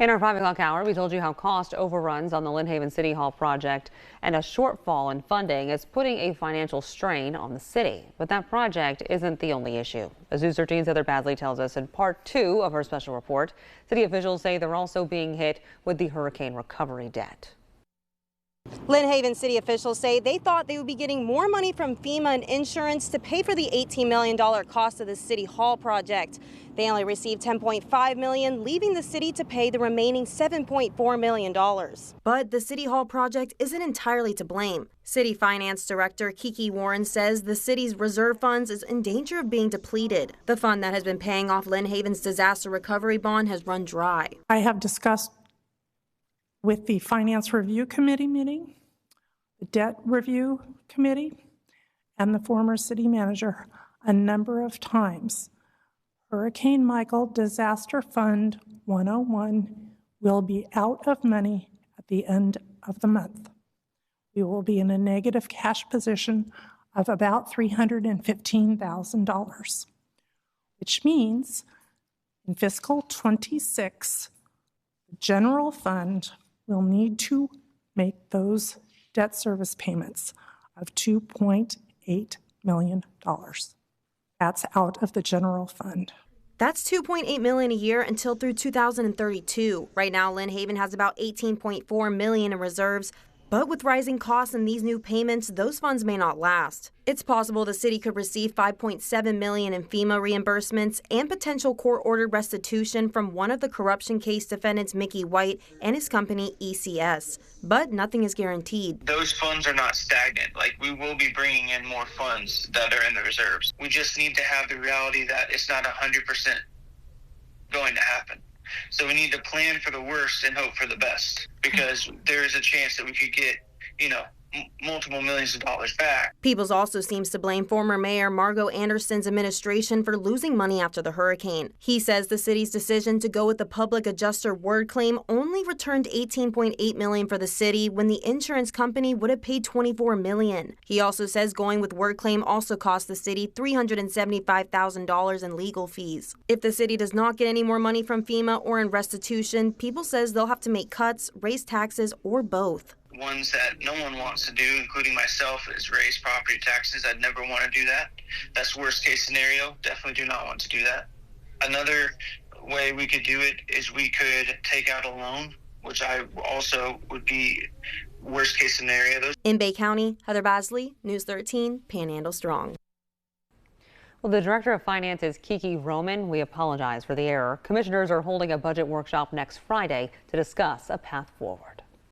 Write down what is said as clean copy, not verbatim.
In our 5 o'clock hour, we told you how cost overruns on the Lynn Haven City Hall project and a shortfall in funding is putting a financial strain on the city. But that project isn't the only issue. As News 13's Heather Badley tells us in part 2 of her special report, city officials say they're also being hit with the hurricane recovery debt. Lynn Haven city officials say they thought they would be getting more money from FEMA and insurance to pay for the $18 million cost of the City Hall project. They only received $10.5 million, leaving the city to pay the remaining $7.4 million. But the City Hall project isn't entirely to blame. City Finance Director Kiki Warren says the city's reserve funds is in danger of being depleted. The fund that has been paying off Lynn Haven's disaster recovery bond has run dry. I have discussed with the Finance Review Committee meeting, the Debt Review Committee, and the former city manager a number of times. Hurricane Michael Disaster Fund 101 will be out of money at the end of the month. We will be in a negative cash position of about $315,000, which means in fiscal 26, the general fund will need to make those debt service payments of $2.8 million. That's out of the general fund. That's $2.8 million a year until through 2032. Right now, Lynn Haven has about $18.4 million in reserves. But with rising costs and these new payments, those funds may not last. It's possible the city could receive $5.7 million in FEMA reimbursements and potential court-ordered restitution from one of the corruption case defendants, Mickey White, and his company, ECS. But nothing is guaranteed. Those funds are not stagnant. Like, we will be bringing in more funds that are in the reserves. We just need to have the reality that it's not 100% going to happen. So we need to plan for the worst and hope for the best, because there is a chance that we could get, multiple millions of dollars back. Peoples also seems to blame former Mayor Margot Anderson's administration for losing money after the hurricane. He says the city's decision to go with the public adjuster word claim only returned $18.8 million for the city when the insurance company would have paid $24 million. He also says going with word claim also cost the city $375,000 in legal fees. If the city does not get any more money from FEMA or in restitution, Peoples says they'll have to make cuts, raise taxes, or both. Ones that no one wants to do, including myself, is raise property taxes. I'd never want to do that. That's worst case scenario. Definitely do not want to do that. Another way we could do it is we could take out a loan, which I also would be worst case scenario. In Bay County, Heather Badley, News 13, Panhandle Strong. Well, the Director of Finance is Kiki Roman. We apologize for the error. Commissioners are holding a budget workshop next Friday to discuss a path forward.